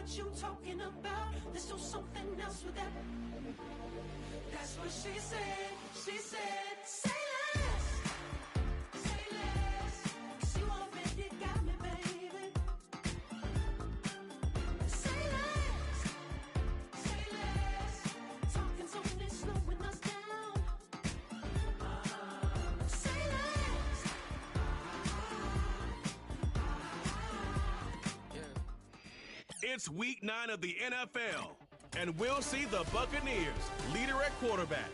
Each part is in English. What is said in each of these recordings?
what you talking about. There's still something else with that. That's what she said. She said, say less. Say less. 'Cause you already got me, baby. Say less. Say less. Talking's only slowing us down. Say less. It's week 9 of the NFL, and we'll see the Buccaneers, leader at quarterback.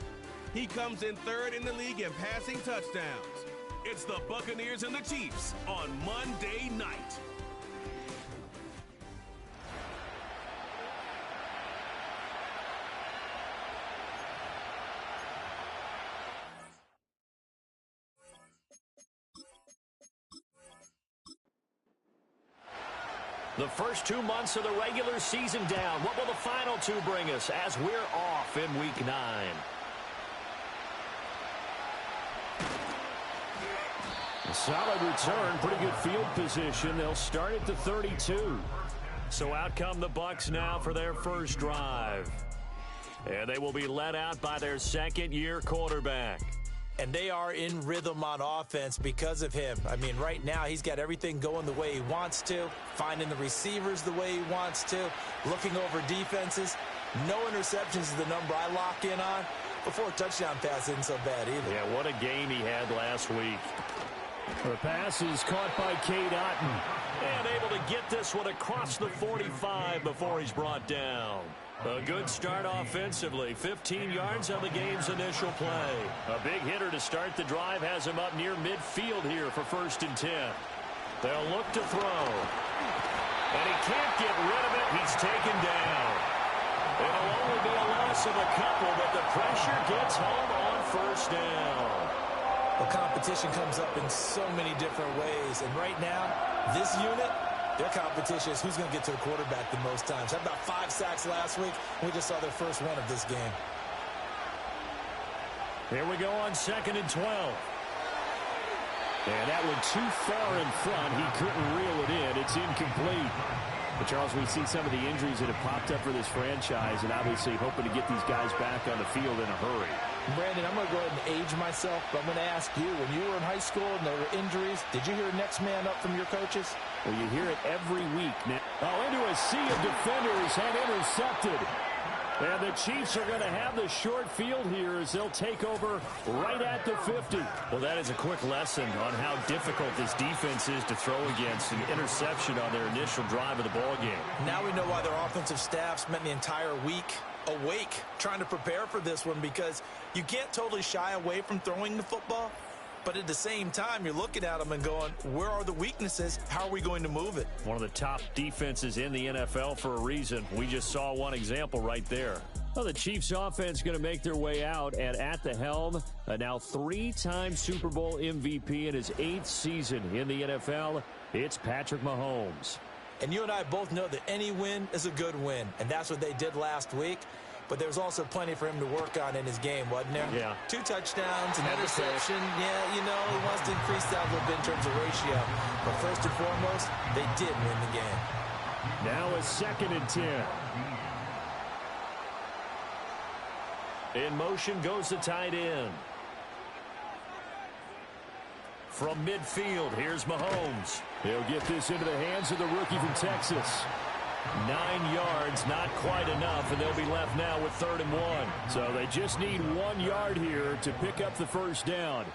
He comes in 3rd in the league in passing touchdowns. It's the Buccaneers and the Chiefs on Monday night. The first 2 months of the regular season down. What will the final 2 bring us as we're off in week 9? A solid return, pretty good field position. They'll start at the 32. So out come the Bucs now for their first drive. And they will be led out by their second-year quarterback. And they are in rhythm on offense because of him. I mean, right now he's got everything going the way he wants to, finding the receivers the way he wants to, looking over defenses. No interceptions is the number I lock in on. Before a touchdown pass isn't so bad either. Yeah, what a game he had last week. The pass is caught by Cade Otton. And able to get this one across the 45 before he's brought down. A good start offensively. 15 yards on the game's initial play. A big hitter to start the drive has him up near midfield here for 1st and 10. They'll look to throw. And he can't get rid of it. He's taken down. It'll only be a loss of a couple, but the pressure gets home on 1st down. The competition comes up in so many different ways. And right now, this unit, their competition is who's going to get to the quarterback the most times. Had about 5 sacks last week. We just saw their first one of this game. Here we go on 2nd and 12. And that one too far in front. He couldn't reel it in. It's incomplete. But, Charles, we see some of the injuries that have popped up for this franchise, and obviously hoping to get these guys back on the field in a hurry. Brandon, I'm going to go ahead and age myself, but I'm going to ask you, when you were in high school and there were injuries, did you hear next man up from your coaches? Well, you hear it every week now. Oh, into a sea of defenders and intercepted. And the Chiefs are going to have the short field here as they'll take over right at the 50. Well, that is a quick lesson on how difficult this defense is to throw against. An interception on their initial drive of the ballgame. Now we know why their offensive staff spent the entire week awake trying to prepare for this one, because you can't totally shy away from throwing the football. But at the same time, you're looking at them and going, where are the weaknesses? How are we going to move it? One of the top defenses in the NFL for a reason. We just saw one example right there. Well, the Chiefs offense going to make their way out, and at the helm, a now 3-time Super Bowl MVP in his 8th season in the NFL, it's Patrick Mahomes. And you and I both know that any win is a good win, and that's what they did last week. But there's also plenty for him to work on in his game, wasn't there? Yeah. 2 touchdowns, an interception. Yeah, you know, he wants to increase that a little bit in terms of ratio. But first and foremost, they did win the game. Now a 2nd and 10. In motion goes the tight end. From midfield, here's Mahomes. He'll get this into the hands of the rookie from Texas. 9 yards, not quite enough, and they'll be left now with 3rd and 1. So they just need 1 yard here to pick up the first down.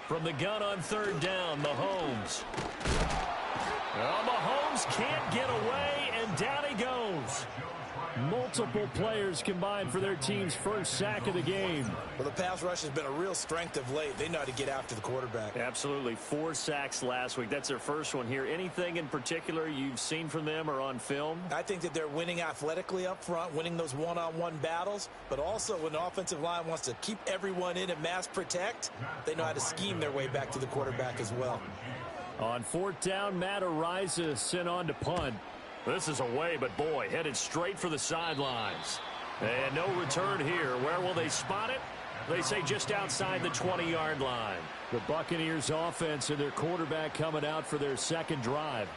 From the gun on 3rd down, Mahomes. Well, Mahomes can't get away, and down he goes. Multiple players combined for their team's first sack of the game. Well, the pass rush has been a real strength of late. They know how to get after the quarterback. Absolutely. 4 sacks last week. That's their first one here. Anything in particular you've seen from them or on film? I think that they're winning athletically up front, winning those one-on-one battles, but also when the offensive line wants to keep everyone in and mass protect, they know how to scheme their way back to the quarterback as well. On 4th down, Matt Araiza sent on to punt. This is away, but boy, headed straight for the sidelines. And no return here. Where will they spot it? They say just outside the 20-yard line. The Buccaneers offense and their quarterback coming out for their second drive.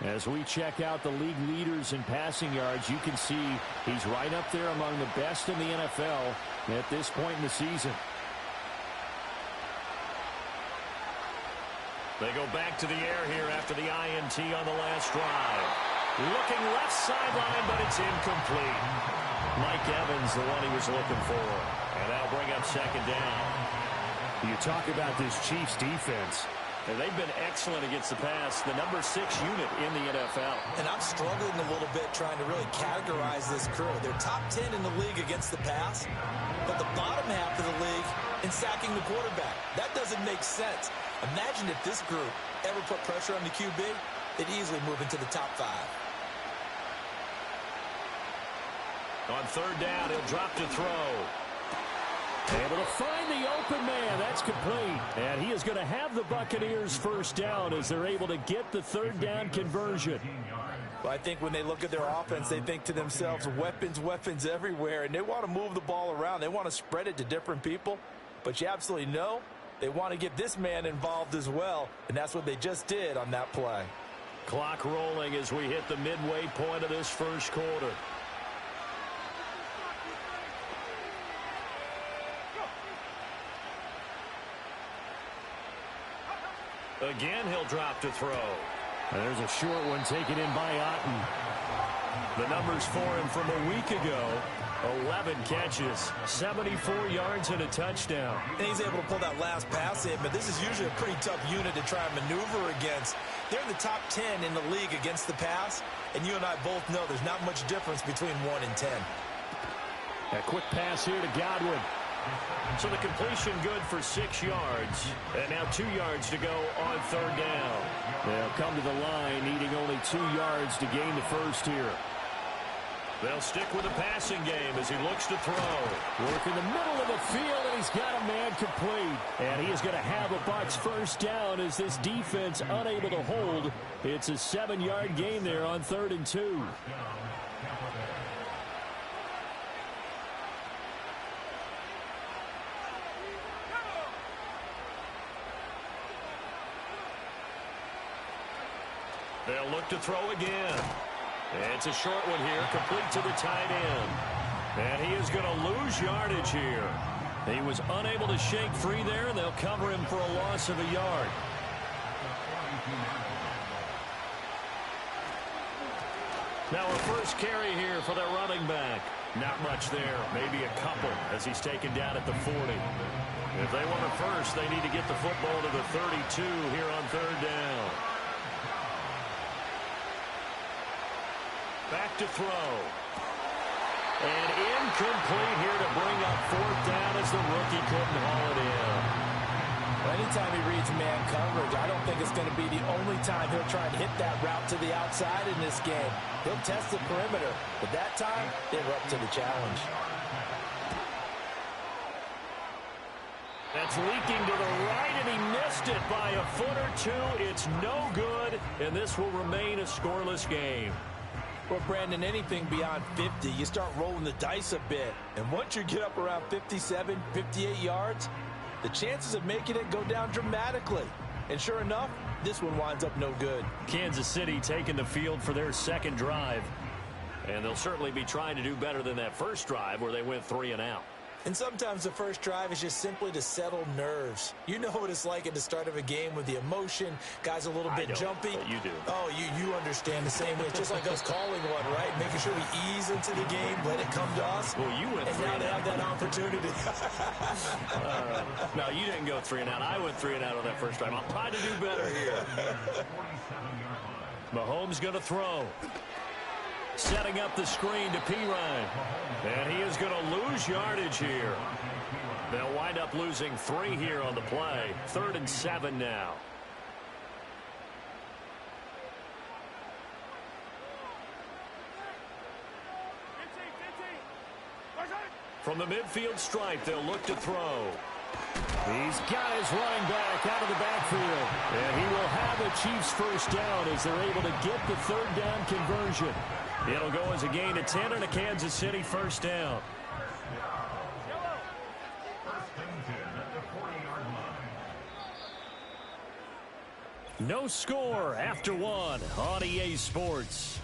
As we check out the league leaders in passing yards, you can see he's right up there among the best in the NFL at this point in the season. They go back to the air here after the INT on the last drive. Looking left sideline, but it's incomplete. Mike Evans, the one he was looking for. And that'll bring up second down. You talk about this Chiefs defense. And they've been excellent against the pass, the number 6 unit in the NFL. And I'm struggling a little bit trying to really categorize this crew. They're top 10 in the league against the pass, but the bottom half of the league in sacking the quarterback. That doesn't make sense. Imagine if this group ever put pressure on the QB, they'd easily move into the top 5. On third down, he'll drop to throw. Able to find the open man. That's complete. And he is going to have the Buccaneers first down as they're able to get the third down conversion. Well, I think when they look at their offense, they think to themselves, weapons, weapons everywhere. And they want to move the ball around. They want to spread it to different people. But you absolutely know they want to get this man involved as well. And that's what they just did on that play. Clock rolling as we hit the midway point of this first quarter. Again, he'll drop to throw. And there's a short one taken in by Otten. The numbers for him from a week ago, 11 catches, 74 yards and a touchdown. And he's able to pull that last pass in, but this is usually a pretty tough unit to try and maneuver against. They're in the top 10 in the league against the pass, and you and I both know there's not much difference between 1 and 10. A quick pass here to Godwin. So the completion good for 6 yards. And now 2 yards to go on third down. They'll come to the line needing only 2 yards to gain the first here. They'll stick with the passing game as he looks to throw. Work in the middle of the field, and he's got a man complete. And he is going to have a Bucs first down as this defense unable to hold. It's a 7-yard gain there on 3rd and 2. They'll look to throw again. It's a short one here, complete to the tight end. And he is going to lose yardage here. He was unable to shake free there, and they'll cover him for a loss of a yard. Now a first carry here for their running back. Not much there, maybe a couple as he's taken down at the 40. If they want a first, they need to get the football to the 32 here on third down. Back to throw. And incomplete here to bring up fourth down as the rookie couldn't haul it in. Well, anytime he reads man coverage, I don't think it's going to be the only time he'll try and hit that route to the outside in this game. He'll test the perimeter, but that time, they were up to the challenge. That's leaking to the right, and he missed it by a foot or two. It's no good, and this will remain a scoreless game. Well, Brandon, anything beyond 50, you start rolling the dice a bit. And once you get up around 57, 58 yards, the chances of making it go down dramatically. And sure enough, this one winds up no good. Kansas City taking the field for their second drive. And they'll certainly be trying to do better than that first drive where they went 3 and out. And sometimes the first drive is just simply to settle nerves. You know what it's like at the start of a game with the emotion. Guys a little bit jumpy. But you do. Oh, you understand the same way. It's just like us calling one, right? Making sure we ease into the game, let it come to us. Well, you went 3 and now and they out. have that opportunity. No, you didn't go 3 and out. I went 3 and out on that first drive. I'll try to do better here. Mahomes going to throw. Setting up the screen to Pirine. And he is going to lose yardage here. They'll wind up losing 3 here on the play. 3rd and 7 now. From the midfield stripe, they'll look to throw. He's got his running back out of the backfield. And he will have a Chiefs first down as they're able to get the third down conversion. It'll go as a gain of 10 and a Kansas City first down. No score after one on EA Sports.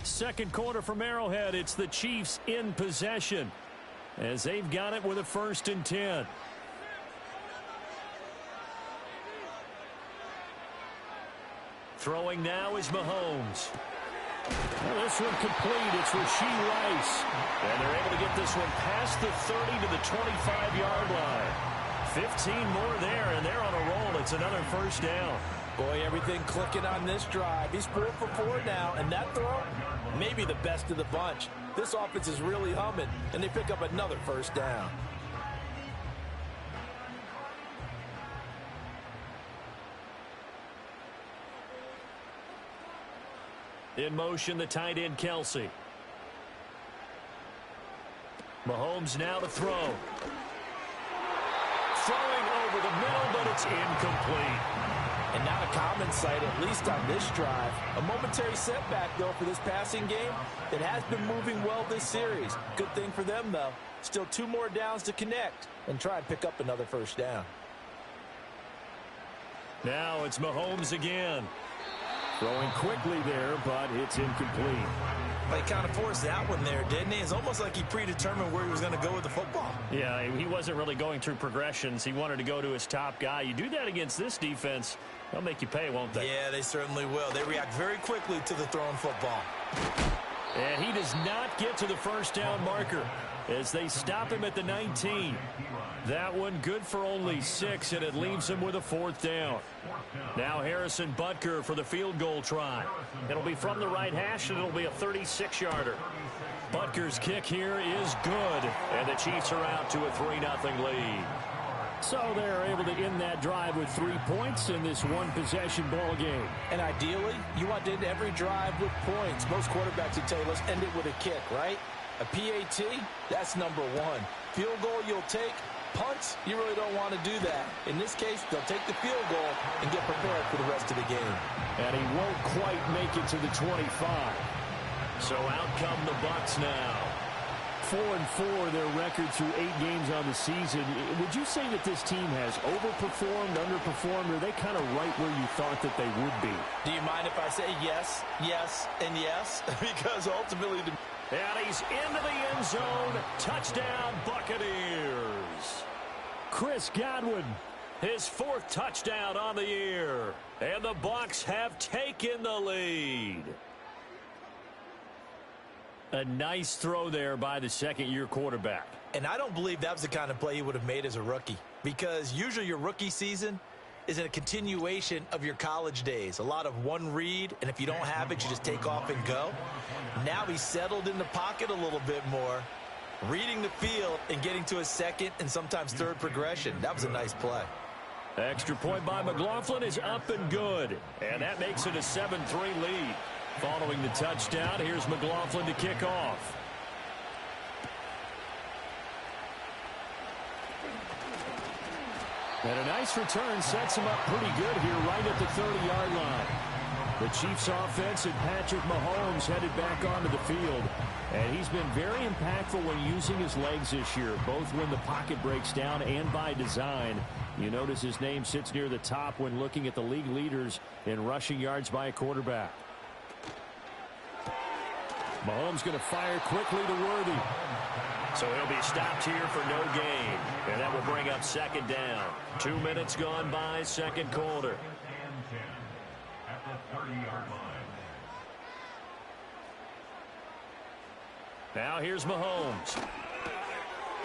Second quarter from Arrowhead. It's the Chiefs in possession as they've got it with a 1st and 10. Throwing now is Mahomes. Well, this one complete. It's Rashee Rice. And they're able to get this one past the 30 to the 25-yard line. 15 more there, and they're on a roll. It's another 1st down. Boy, everything clicking on this drive. He's 4 for 4 now, and that throw, maybe the best of the bunch. This offense is really humming, and they pick up another 1st down. In motion, the tight end, Kelsey. Mahomes now to throw. Throwing over the middle, but it's incomplete. And not a common sight, at least on this drive. A momentary setback, though, for this passing game. It has been moving well this series. Good thing for them, though. Still 2 more downs to connect and try and pick up another 1st down. Now it's Mahomes again. Throwing quickly there, but it's incomplete. But he kind of forced that one there, didn't he? It's almost like he predetermined where he was going to go with the football. Yeah, he wasn't really going through progressions. He wanted to go to his top guy. You do that against this defense, they'll make you pay, won't they? Yeah, they certainly will. They react very quickly to the thrown football. And he does not get to the 1st down marker as they stop him at the 19. That one good for only 6, and it leaves him with a 4th down. Now Harrison Butker for the field goal try. It'll be from the right hash, and it'll be a 36-yarder. Butker's kick here is good, and the Chiefs are out to a 3-0 lead. So they're able to end that drive with 3 points in this one-possession ball game. And ideally, you want to end every drive with points. Most quarterbacks would tell you, let's end it with a kick, right? A PAT, that's number 1. Field goal you'll take. Punts, you really don't want to do that. In this case, they'll take the field goal and get prepared for the rest of the game. And he won't quite make it to the 25. So out come the Bucs now. 4-4 their record through 8 games on the season. Would you say that this team has overperformed, underperformed, or are they kind of right where you thought that they would be? Do you mind if I say yes, yes, and yes? Because ultimately... And he's into the end zone. Touchdown, Buccaneers. Chris Godwin, his 4th touchdown on the year. And the Bucs have taken the lead. A nice throw there by the 2nd-year quarterback. And I don't believe that was the kind of play he would have made as a rookie. Because usually your rookie season is a continuation of your college days. A lot of one read, and if you don't have it, you just take off and go. Now he's settled in the pocket a little bit more, reading the field and getting to a 2nd and sometimes 3rd progression. That was a nice play. Extra point by McLaughlin is up and good. And that makes it a 7-3 lead. Following the touchdown, here's McLaughlin to kick off. And a nice return sets him up pretty good here right at the 30-yard line. The Chiefs offense and Patrick Mahomes headed back onto the field. And he's been very impactful when using his legs this year, both when the pocket breaks down and by design. You notice his name sits near the top when looking at the league leaders in rushing yards by a quarterback. Mahomes going to fire quickly to Worthy. So he'll be stopped here for no gain. And that will bring up 2nd down. 2 minutes gone by, 2nd quarter. Now here's Mahomes.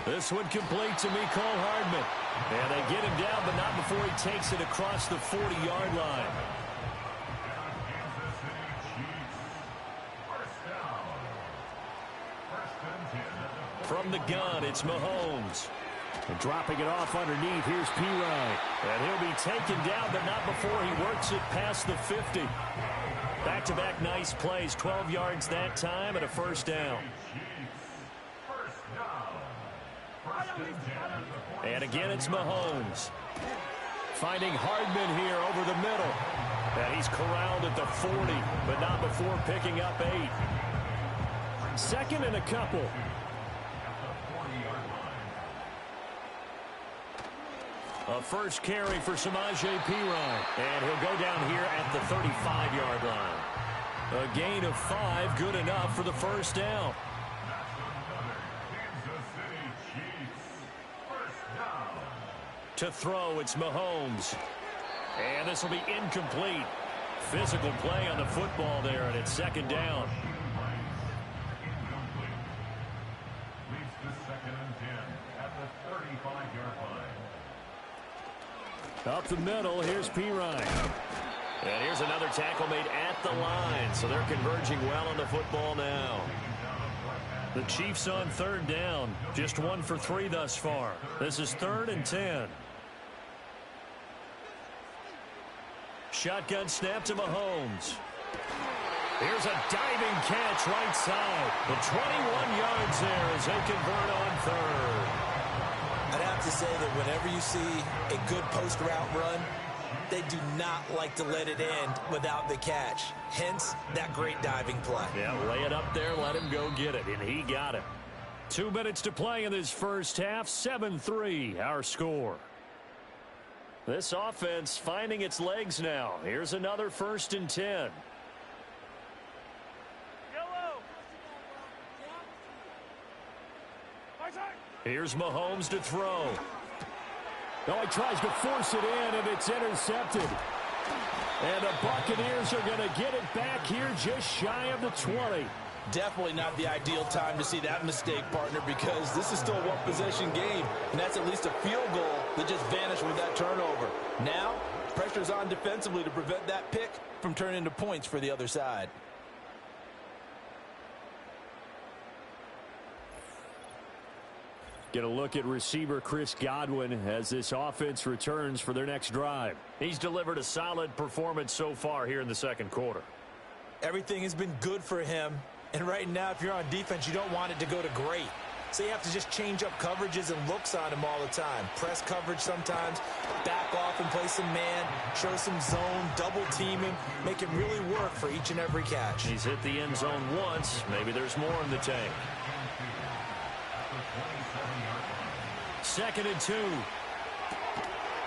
This one complete to Mecole Hardman. And they get him down, but not before he takes it across the 40-yard line. From the gun, it's Mahomes. And dropping it off underneath, here's Pirine. And he'll be taken down, but not before he works it past the 50. Back-to-back nice plays, 12 yards that time and a 1st down. And again, it's Mahomes. Finding Hardman here over the middle. And he's corralled at the 40, but not before picking up 8. Second and a couple. A first carry for Samaje Perine. And he'll go down here at the 35-yard line. A gain of 5, good enough for the first down. To throw, it's Mahomes. And this will be incomplete. Physical play on the football there, and it's second down. Leads to 2nd and 10 at the 35-yard line. Up the middle, here's Perine. And here's another tackle made at the line, so they're converging well on the football now. The Chiefs on third down, just 1 for 3 thus far. This is 3rd and 10. Shotgun snap to Mahomes. Here's a diving catch right side. The 21 yards there as they convert on third. I'd have to say that whenever you see a good post route run, they do not like to let it end without the catch. Hence, that great diving play. Yeah, lay it up there, let him go get it, and he got it. 2 minutes to play in this first half, 7-3, our score. This offense finding its legs now. Here's another 1st and 10. Here's Mahomes to throw. Oh, he tries to force it in, and it's intercepted. And the Buccaneers are going to get it back here just shy of the 20. Definitely not the ideal time to see that mistake, partner, because this is still a one-possession game, and that's at least a field goal that just vanished with that turnover. Now, pressure's on defensively to prevent that pick from turning into points for the other side. Get a look at receiver Chris Godwin as this offense returns for their next drive. He's delivered a solid performance so far here in the second quarter. Everything has been good for him. And right now, if you're on defense, you don't want it to go to great. So you have to just change up coverages and looks on him all the time. Press coverage sometimes, back off and play some man, show some zone, double team him, make it really work for each and every catch. He's hit the end zone once. Maybe there's more in the tank. 2nd and 2.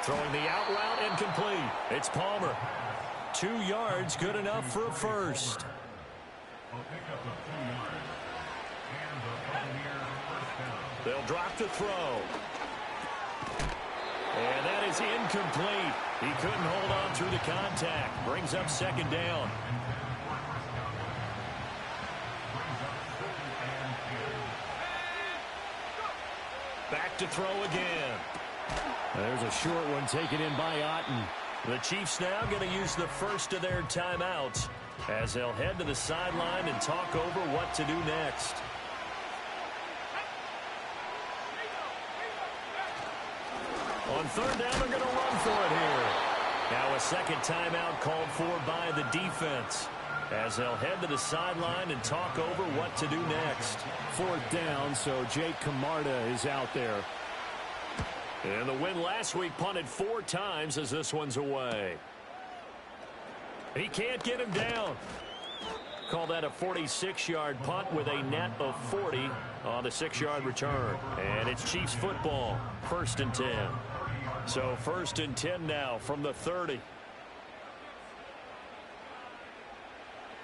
Throwing the out route incomplete. It's Palmer. 2 yards, good enough for a first. They'll drop the throw. And that is incomplete. He couldn't hold on through the contact. Brings up second down. Back to throw again. There's a short one taken in by Otten. The Chiefs now going to use the first of their timeouts as they'll head to the sideline and talk over what to do next. On third down, they're going to run for it here. Now a second timeout called for by the defense as they'll head to the sideline and talk over what to do next. 4th down, so Jake Camarda is out there. And the win last week punted 4 times as this one's away. He can't get him down. Call that a 46-yard punt with a net of 40 on the 6-yard return. And it's Chiefs football, 1st and 10. So 1st and 10 now from the 30.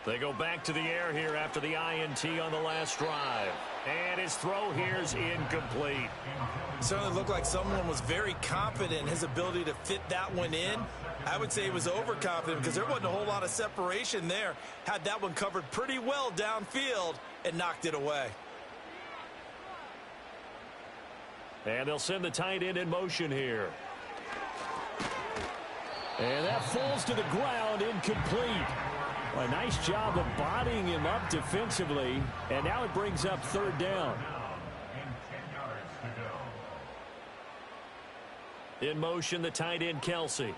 They go back to the air here after the INT on the last drive. And his throw here is incomplete. Certainly looked like someone was very confident in his ability to fit that one in. I would say he was overconfident because there wasn't a whole lot of separation there. Had that one covered pretty well downfield and knocked it away. And they'll send the tight end in motion here. And that falls to the ground, incomplete. A nice job of bodying him up defensively. And now it brings up 3rd down. In motion, the tight end, Kelsey.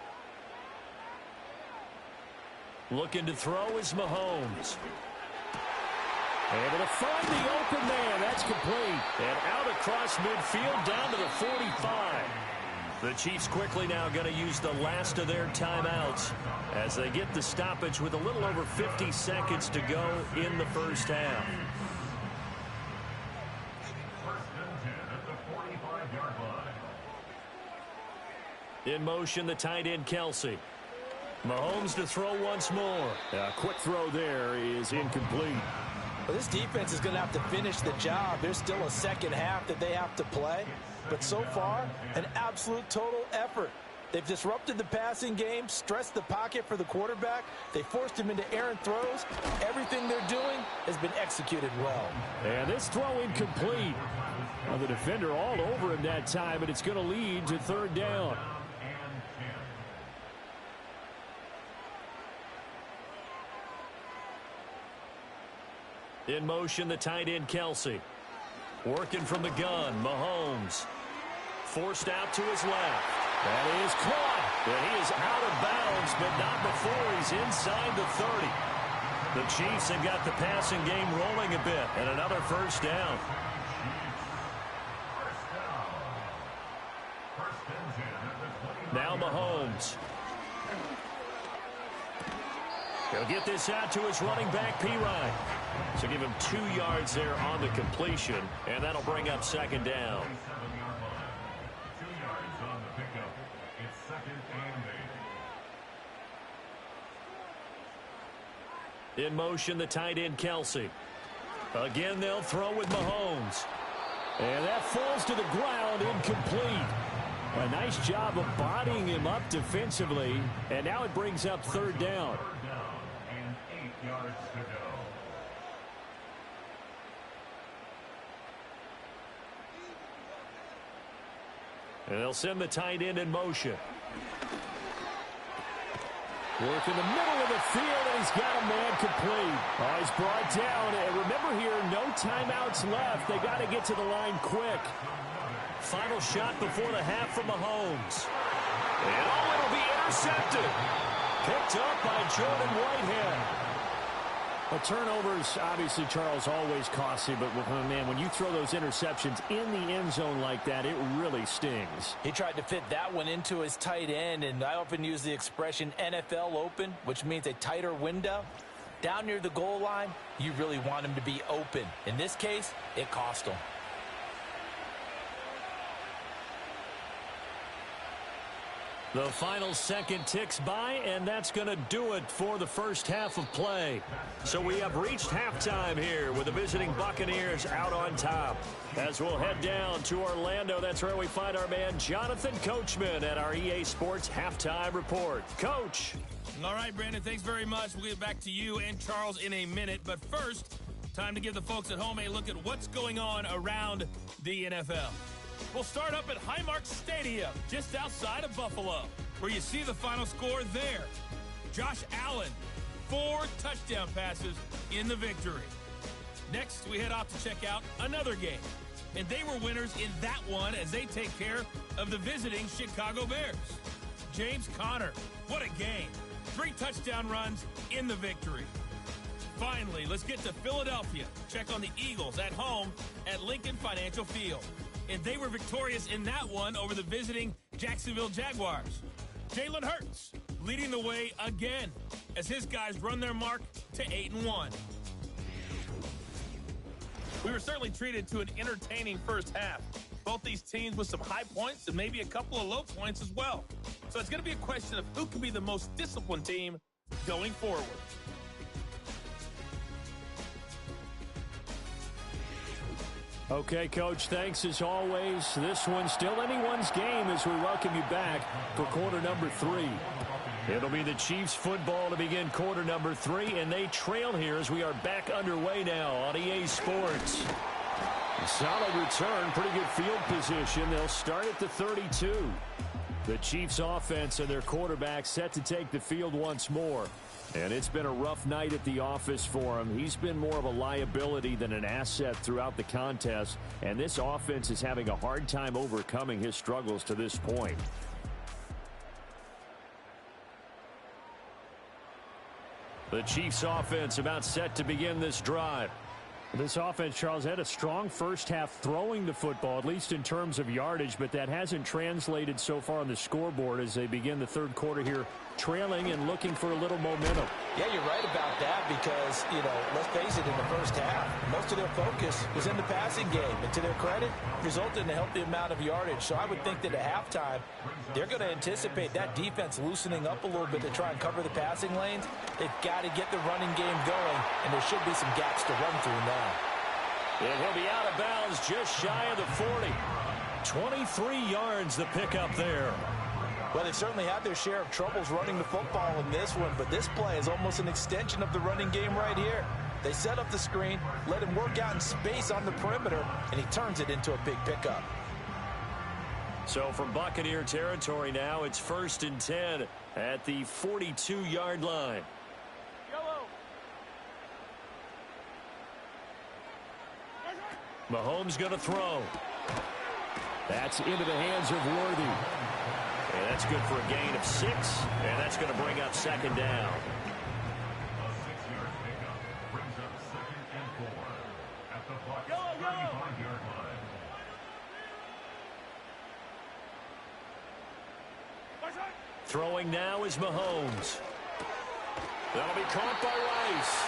Looking to throw is Mahomes. Able to find the open man. That's complete. And out across midfield down to the 45. The Chiefs quickly now going to use the last of their timeouts as they get the stoppage with a little over 50 seconds to go in the first half. First and 10 at the 45-yard line. In motion, the tight end, Kelsey. Mahomes to throw once more. A quick throw there is incomplete. Well, this defense is going to have to finish the job. There's still a second half that they have to play. But so far, an absolute total effort. They've disrupted the passing game, stressed the pocket for the quarterback. They forced him into errant throws. Everything they're doing has been executed well. And this throw incomplete. Well, the defender all over him that time, but it's going to lead to third down. In motion, the tight end, Kelsey. Working from the gun, Mahomes. Forced out to his left. That is caught. And he is out of bounds, but not before he's inside the 30. The Chiefs have got the passing game rolling a bit, and another first down. Now Mahomes. He'll get this out to his running back, P-Ryan. So give him 2 yards there on the completion, and that'll bring up second down. 2 yards on the pickup. It's second and 8. In motion, the tight end, Kelsey. Again, they'll throw with Mahomes. And that falls to the ground, incomplete. A nice job of bodying him up defensively, and now it brings up third down. Third down and 8 yards to go. And they'll send the tight end in motion. Work in the middle of the field, and he's got a man complete. Oh, he's brought down. And remember here, no timeouts left. They got to get to the line quick. Final shot before the half from Mahomes. And oh, it'll be intercepted. Picked up by Jordan Whitehead. Well, turnovers, obviously, Charles, always costly. But, man, when you throw those interceptions in the end zone like that, it really stings. He tried to fit that one into his tight end, and I often use the expression NFL open, which means a tighter window. Down near the goal line, you really want him to be open. In this case, it cost him. The final second ticks by, and that's going to do it for the first half of play. So we have reached halftime here with the visiting Buccaneers out on top. As we'll head down to Orlando, that's where we find our man Jonathan Coachman at our EA Sports Halftime Report. Coach. All right, Brandon, thanks very much. We'll get back to you and Charles in a minute. But first, time to give the folks at home a look at what's going on around the NFL. We'll start up at Highmark Stadium, just outside of Buffalo, where you see the final score there. Josh Allen, 4 touchdown passes in the victory. Next, we head off to check out another game. And they were winners in that one as they take care of the visiting Chicago Bears. James Conner, what a game. 3 touchdown runs in the victory. Finally, let's get to Philadelphia. Check on the Eagles at home at Lincoln Financial Field. And they were victorious in that one over the visiting Jacksonville Jaguars. Jalen Hurts leading the way again as his guys run their mark to 8-1. We were certainly treated to an entertaining first half. Both these teams with some high points and maybe a couple of low points as well. So it's going to be a question of who can be the most disciplined team going forward. Okay, Coach, thanks as always. This one's still anyone's game as we welcome you back for quarter number 3. It'll be the Chiefs football to begin quarter number 3, and they trail here as we are back underway now on EA Sports. A solid return, pretty good field position. They'll start at the 32. The Chiefs offense and their quarterback set to take the field once more. And it's been a rough night at the office for him. He's been more of a liability than an asset throughout the contest. And this offense is having a hard time overcoming his struggles to this point. The Chiefs offense about set to begin this drive. This offense, Charles, had a strong first half throwing the football, at least in terms of yardage, but that hasn't translated so far on the scoreboard as they begin the third quarter here trailing and looking for a little momentum. Yeah, you're right about that because, let's face it, in the first half, most of their focus was in the passing game. And to their credit, resulted in a healthy amount of yardage. So I would think that at halftime, they're going to anticipate that defense loosening up a little bit to try and cover the passing lanes. They've got to get the running game going, and there should be some gaps to run through now. And he'll be out of bounds just shy of the 40. 23 yards the pickup there. Well, they certainly had their share of troubles running the football in this one, but this play is almost an extension of the running game right here. They set up the screen, let him work out in space on the perimeter, and he turns it into a big pickup. So from Buccaneer territory now, it's 1st and 10 at the 42-yard line. Mahomes going to throw. That's into the hands of Worthy. And that's good for a gain of 6, and that's going to bring up 2nd down. A 6-yard pickup brings up 2nd and 4 at the Bucs 35-yard line. Throwing now is Mahomes. That'll be caught by Rice.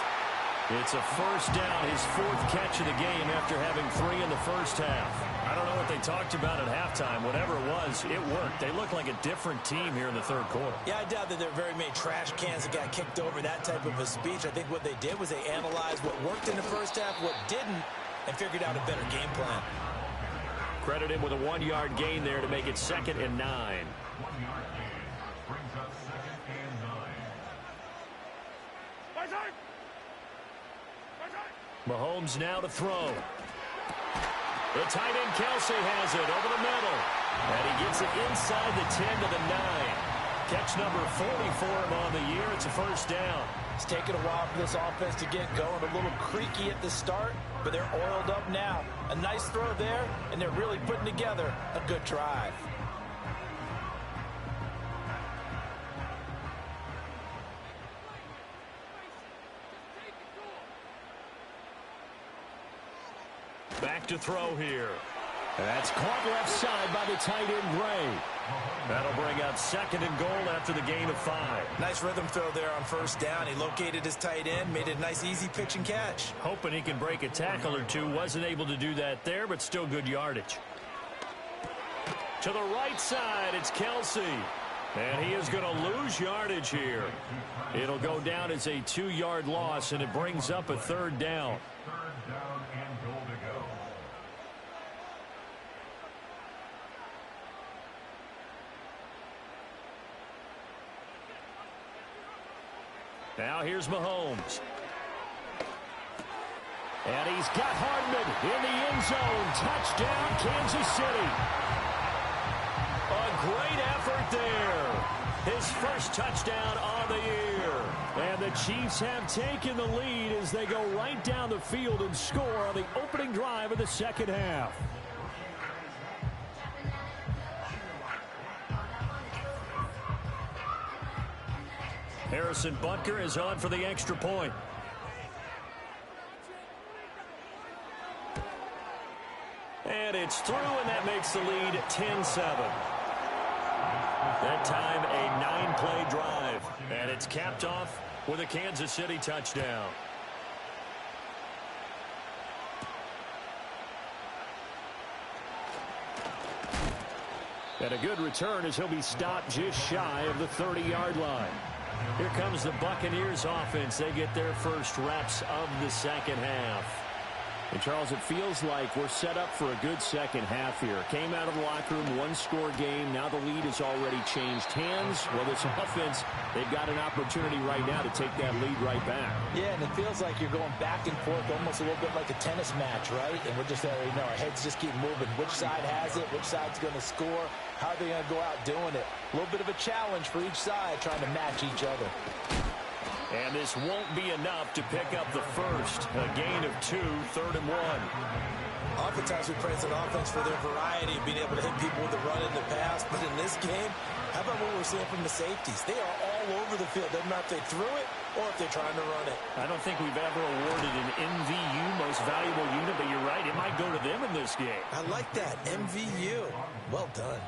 It's a 1st down, his 4th catch of the game after having 3 in the first half. I don't know what they talked about at halftime. Whatever it was, it worked. They look like a different team here in the third quarter. Yeah, I doubt that there are very many trash cans that got kicked over, that type of a speech. I think what they did was they analyzed what worked in the first half, what didn't, and figured out a better game plan. Credit him with a 1-yard gain there to make it 2nd and 9. 1-yard gain brings up 2nd and 9. Mahomes now to throw. The tight end Kelsey has it over the middle. And he gets it inside the 10 to the 9. Catch number 40 for him on the year. It's a 1st down. It's taken a while for this offense to get going. A little creaky at the start, but they're oiled up now. A nice throw there, and they're really putting together a good drive. Back to throw here. That's caught left side by the tight end, Gray. That'll bring up 2nd and goal after the gain of 5. Nice rhythm throw there on 1st down. He located his tight end, made it a nice, easy pitch and catch. Hoping he can break a tackle or two. Wasn't able to do that there, but still good yardage. To the right side, it's Kelsey. And he is going to lose yardage here. It'll go down as a 2-yard loss, and it brings up a 3rd down. 3rd down and goal to go. Now here's Mahomes. And he's got Hardman in the end zone. Touchdown, Kansas City. A great effort there. His first touchdown on the year. And the Chiefs have taken the lead as they go right down the field and score on the opening drive of the second half. Harrison Butker is on for the extra point. And it's through, and that makes the lead 10-7. That time, a 9-play drive. And it's capped off with a Kansas City touchdown. And a good return as he'll be stopped just shy of the 30-yard line. Here comes the Buccaneers offense. They get their first reps of the second half. And, Charles, it feels like we're set up for a good second half here. Came out of the locker room, 1-score game. Now the lead has already changed hands. Well, this offense, they've got an opportunity right now to take that lead right back. Yeah, and it feels like you're going back and forth almost a little bit like a tennis match, right? And we're just, our heads just keep moving. Which side has it? Which side's going to score? How are they going to go out doing it? A little bit of a challenge for each side trying to match each other. And this won't be enough to pick up the first. A gain of 2, 3rd and 1. Oftentimes we praise an offense for their variety of being able to hit people with the run in the pass. But in this game, how about what we're seeing from the safeties? They are all over the field. Doesn't matter if they threw it or if they're trying to run it. I don't think we've ever awarded an MVU, most valuable this game. I like that. MVU. Well done.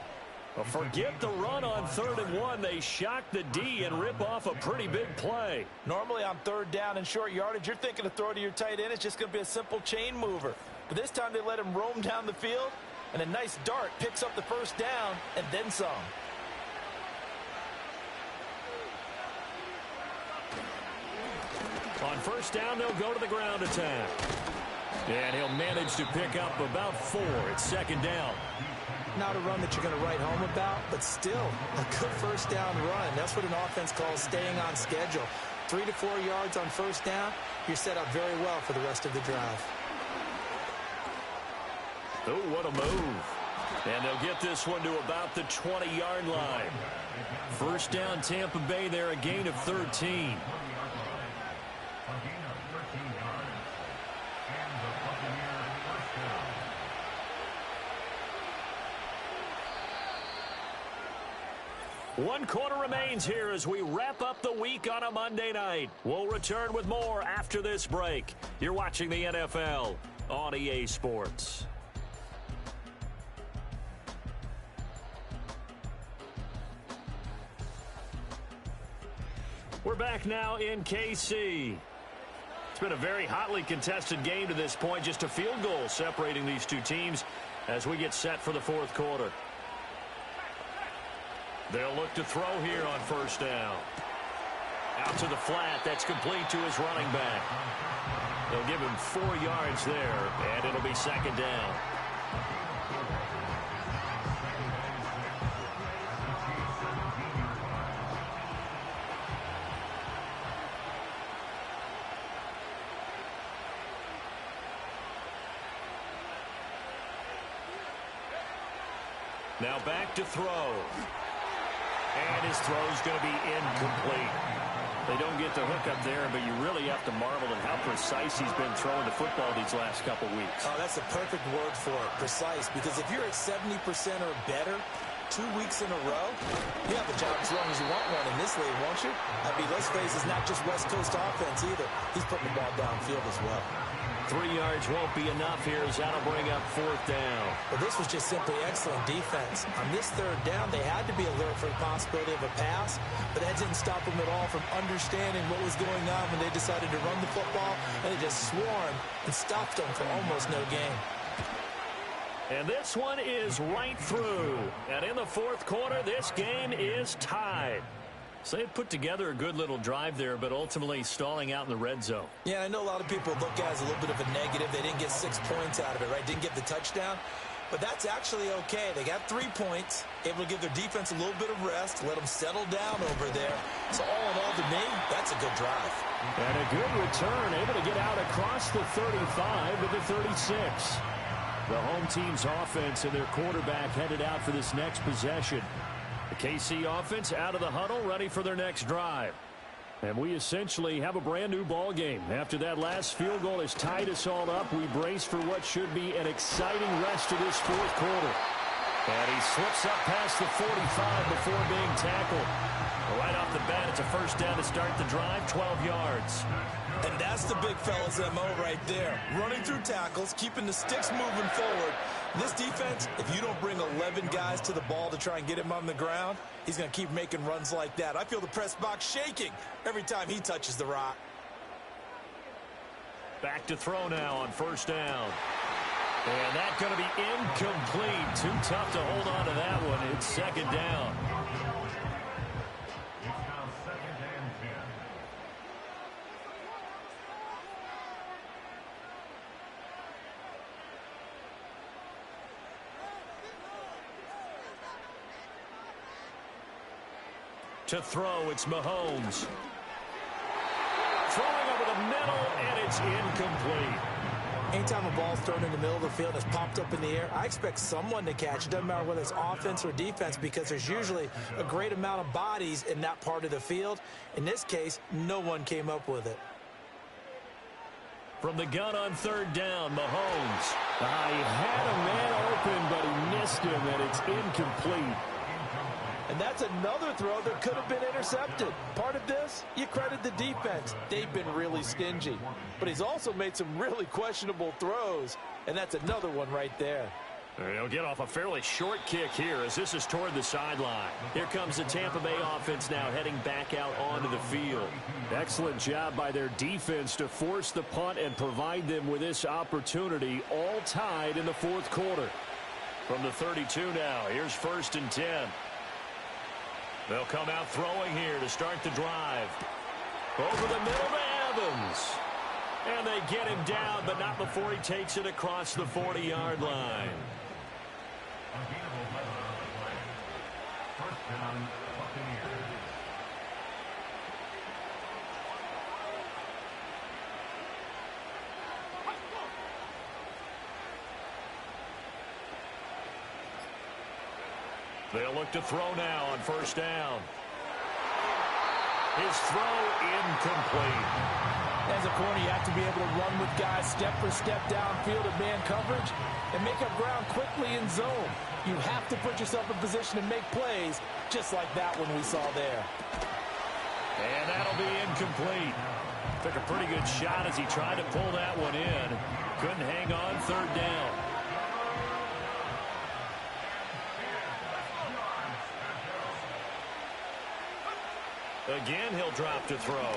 Well, forget the run on 3rd and 1. They shock the D and rip off a pretty big play. Normally on 3rd down and short yardage, you're thinking to throw to your tight end. It's just going to be a simple chain mover. But this time they let him roam down the field, and a nice dart picks up the 1st down and then some. On 1st down, they'll go to the ground attack. And he'll manage to pick up about 4. It's 2nd down. Not a run that you're going to write home about, but still a good 1st down run. That's what an offense calls staying on schedule. 3 to 4 yards on 1st down, you're set up very well for the rest of the drive. Oh, what a move. And they'll get this one to about the 20-yard line. 1st down, Tampa Bay there, a gain of 13. One quarter remains here as we wrap up the week on a Monday night. We'll return with more after this break. You're watching the NFL on EA Sports. We're back now in KC. It's been a very hotly contested game to this point. Just a field goal separating these two teams as we get set for the 4th quarter. They'll look to throw here on 1st down. Out to the flat. That's complete to his running back. They'll give him 4 yards there, and it'll be 2nd down. Now back to throw. And his throw's going to be incomplete. They don't get the hook up there, but you really have to marvel at how precise he's been throwing the football these last couple weeks. Oh, that's the perfect word for it, precise. Because if you're at 70% or better 2 weeks in a row, you have a job as long as you want one in this league, won't you? I mean, let's face it, it's not just West Coast offense either. He's putting the ball downfield as well. 3 yards won't be enough here as that'll bring up 4th down. Well, this was just simply excellent defense. On this 3rd down, they had to be alert for the possibility of a pass, but that didn't stop them at all from understanding what was going on when they decided to run the football, and they just swarmed and stopped them for almost no gain. And this one is right through. And in the 4th quarter, this game is tied. So they put together a good little drive there, but ultimately stalling out in the red zone. Yeah, I know a lot of people look at it as a little bit of a negative. They didn't get 6 points out of it, right? Didn't get the touchdown. But that's actually okay. They got 3 points, able to give their defense a little bit of rest, let them settle down over there. So all in all, to me, that's a good drive. And a good return, able to get out across the 35 to the 36. The home team's offense and their quarterback headed out for this next possession. The KC offense out of the huddle, ready for their next drive. And we essentially have a brand new ball game. After that last field goal has tied us all up, we brace for what should be an exciting rest of this 4th quarter. And he slips up past the 45 before being tackled. Right off the bat, it's a 1st down to start the drive, 12 yards. And that's the big fella's MO right there. Running through tackles, keeping the sticks moving forward. This defense, if you don't bring 11 guys to the ball to try and get him on the ground, he's going to keep making runs like that. I feel the press box shaking every time he touches the rock. Back to throw now on 1st down. And that's going to be incomplete. Too tough to hold on to that one. It's 2nd down. It's now 2nd and 10. To throw, it's Mahomes. Throwing over the middle, and it's incomplete. Anytime a ball's thrown in the middle of the field and it's popped up in the air, I expect someone to catch it. Doesn't matter whether it's offense or defense, because there's usually a great amount of bodies in that part of the field. In this case, no one came up with it. From the gun on 3rd down, Mahomes. He had a man open, but he missed him, and it's incomplete. And that's another throw that could have been intercepted. Part of this, you credit the defense. They've been really stingy. But he's also made some really questionable throws, and that's another one right there. He'll get off a fairly short kick here as this is toward the sideline. Here comes the Tampa Bay offense now heading back out onto the field. Excellent job by their defense to force the punt and provide them with this opportunity, all tied in the fourth quarter. From the 32 now, here's 1st and 10. They'll come out throwing here to start the drive. Over the middle to Evans. And they get him down, but not before he takes it across the 40-yard line. First down, Buccaneers. They'll look to throw now on 1st down. His throw incomplete. As a corner, you have to be able to run with guys step for step downfield in man coverage and make up ground quickly in zone. You have to put yourself in position to make plays, just like that one we saw there. And that'll be incomplete. Took a pretty good shot as he tried to pull that one in. Couldn't hang on 3rd down. Again, he'll drop to throw.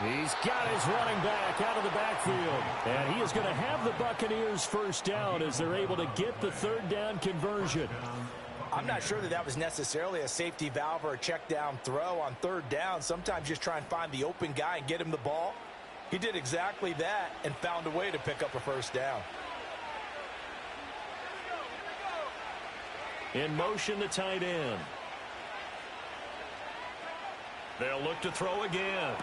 He's got his running back out of the backfield. And he is going to have the Buccaneers 1st down as they're able to get the 3rd down conversion. I'm not sure that was necessarily a safety valve or a check down throw on 3rd down. Sometimes just try and find the open guy and get him the ball. He did exactly that and found a way to pick up a 1st down. In motion, the tight end. They'll look to throw again.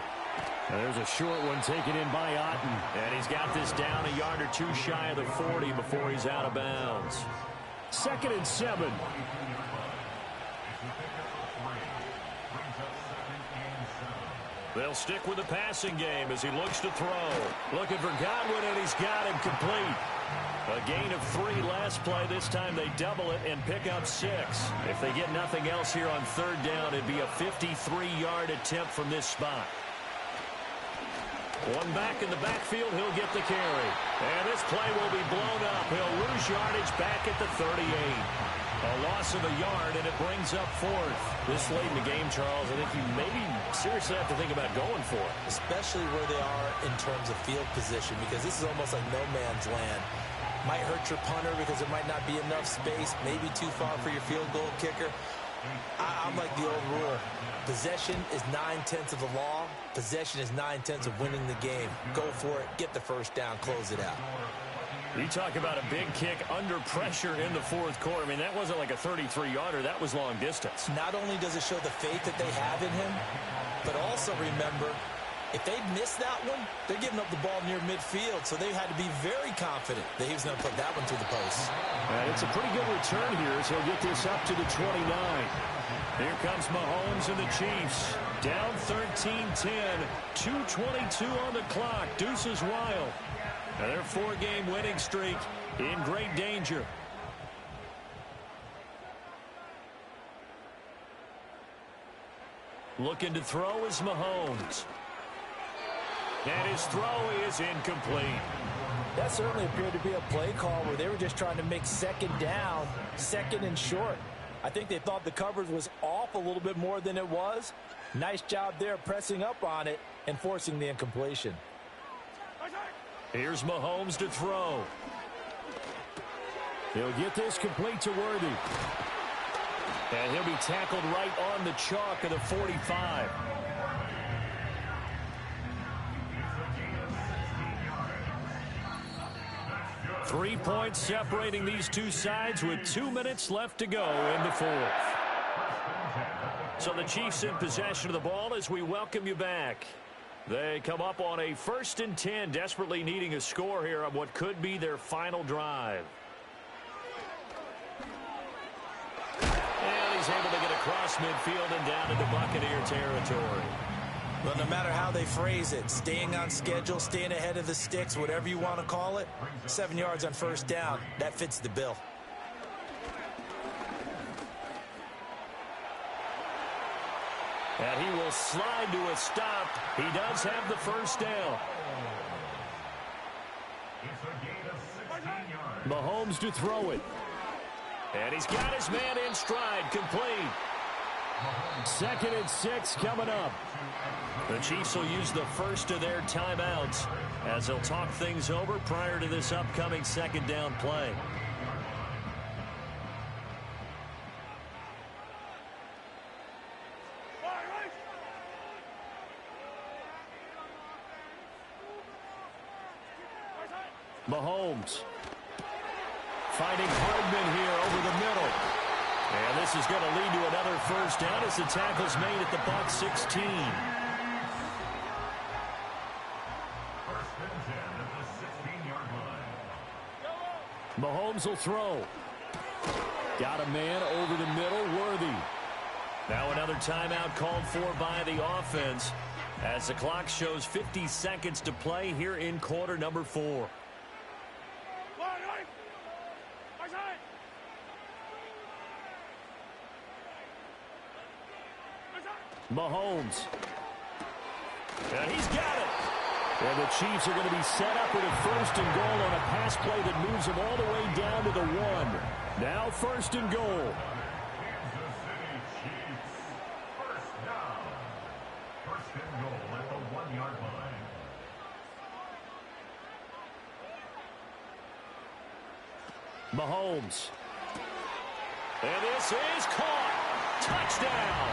There's a short one taken in by Otten. And he's got this down a yard or two shy of the 40 before he's out of bounds. 2nd and 7. They'll stick with the passing game as he looks to throw. Looking for Godwin, and he's got him complete. A gain of 3 last play. This time they double it and pick up 6. If they get nothing else here on 3rd down, it'd be a 53-yard attempt from this spot. One back in the backfield, he'll get the carry. And this play will be blown up. He'll lose yardage back at the 38. A loss of a yard, and it brings up 4th. This late in the game, Charles, I think you maybe seriously have to think about going for it. Especially where they are in terms of field position, because this is almost like no man's land. Might hurt your punter because there might not be enough space, maybe too far for your field goal kicker. I'm like the old rule. Possession is 9/10 of the law. Possession is 9/10 of winning the game. Go for it. Get the 1st down. Close it out. You talk about a big kick under pressure in the 4th quarter. I mean, that wasn't like a 33-yarder. That was long distance. Not only does it show the faith that they have in him, but also remember, if they miss that one, they're giving up the ball near midfield, so they had to be very confident that he was going to put that one through the post. And it's a pretty good return here as he'll get this up to the 29. Here comes Mahomes and the Chiefs. Down 13-10, 2:22 on the clock. Deuces wild. And their 4-game winning streak in great danger. Looking to throw is Mahomes. And his throw is incomplete. That certainly appeared to be a play call where they were just trying to make 2nd down, 2nd and short. I think they thought the coverage was off a little bit more than it was. Nice job there pressing up on it and forcing the incompletion. Here's Mahomes to throw. He'll get this complete to Worthy. And he'll be tackled right on the chalk of the 45. Three points separating these two sides with 2 minutes left to go in the 4th. So the Chiefs in possession of the ball as we welcome you back. They come up on a 1st and 10, desperately needing a score here on what could be their final drive. And he's able to get across midfield and down into Buccaneer territory. Well, no matter how they phrase it, staying on schedule, staying ahead of the sticks, whatever you want to call it, 7 yards on 1st down, that fits the bill. And he will slide to a stop. He does have the first down. It's a gain of 16 yards. Mahomes to throw it. And he's got his man in stride, complete. 2nd and 6 coming up. The Chiefs will use the first of their timeouts as they'll talk things over prior to this upcoming 2nd down play. Mahomes finding Hardman here over the middle. And this is going to lead to another first down as the tackle's made at the Bucs 16. First and 10 at the 16-yard line. Mahomes will throw. Got a man over the middle, Worthy. Now another timeout called for by the offense as the clock shows 50 seconds to play here in quarter number 4. Mahomes. And he's got it. And the Chiefs are going to be set up with a 1st and goal on a pass play that moves them all the way down to the 1. Now 1st and goal. Kansas City Chiefs. First down. First and goal at the 1-yard line. Mahomes. And this is caught. Touchdown.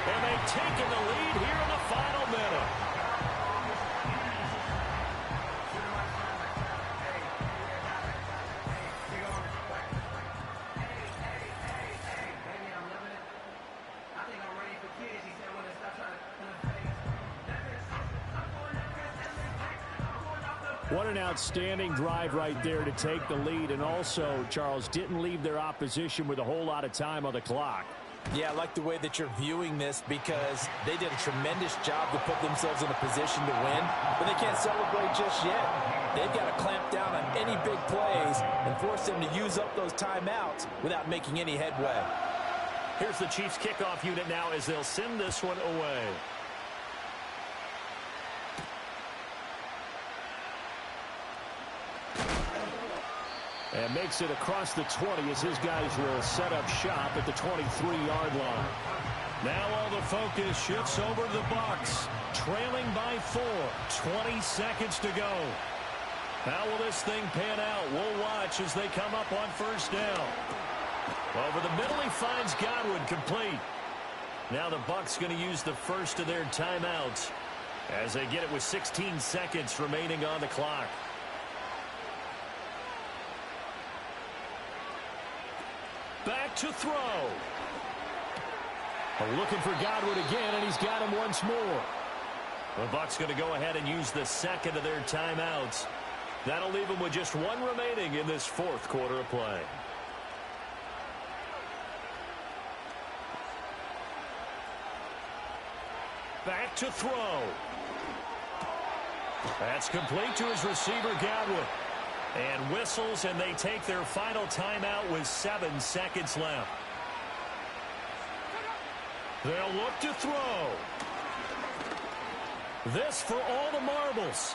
And they've taken the lead here in the final minute. What an outstanding drive right there to take the lead. And also, Charles, didn't leave their opposition with a whole lot of time on the clock. Yeah, I like the way that you're viewing this because they did a tremendous job to put themselves in a position to win, but they can't celebrate just yet. They've got to clamp down on any big plays and force them to use up those timeouts without making any headway. Here's the Chiefs kickoff unit now as they'll send this one away. And makes it across the 20 as his guys will set up shop at the 23-yard line. Now all the focus shifts over to the Bucs, trailing by 4. 20 seconds to go. How will this thing pan out? We'll watch as they come up on first down. Over the middle, he finds Godwin, complete. Now the Bucs going to use the first of their timeouts as they get it with 16 seconds remaining on the clock. Back to throw. Looking for Godwin again, and he's got him once more. The Bucs going to go ahead and use the second of their timeouts. That'll leave them with just 1 remaining in this 4th quarter of play. Back to throw. That's complete to his receiver, Godwin. And whistles, and they take their final timeout with 7 seconds left. They'll look to throw. This for all the marbles.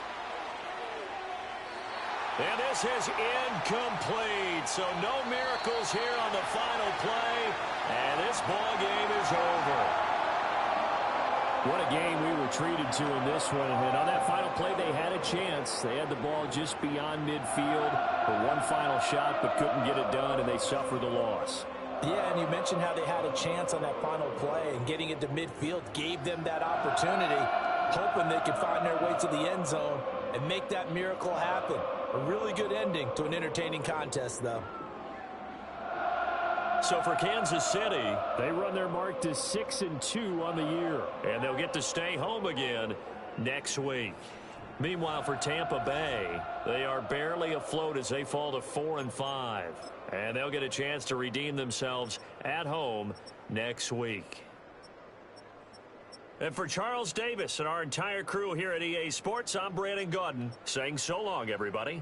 And this is incomplete. So no miracles here on the final play. And this ball game is over. What a game we were treated to in this one. And on that final play, they had a chance. They had the ball just beyond midfield for one final shot, but couldn't get it done, and they suffered the loss. Yeah, and you mentioned how they had a chance on that final play, and getting it to midfield gave them that opportunity, hoping they could find their way to the end zone and make that miracle happen. A really good ending to an entertaining contest, though. So for Kansas City, they run their mark to 6-2 on the year. And they'll get to stay home again next week. Meanwhile, for Tampa Bay, they are barely afloat as they fall to 4-5. And they'll get a chance to redeem themselves at home next week. And for Charles Davis and our entire crew here at EA Sports, I'm Brandon Gaudin saying so long, everybody.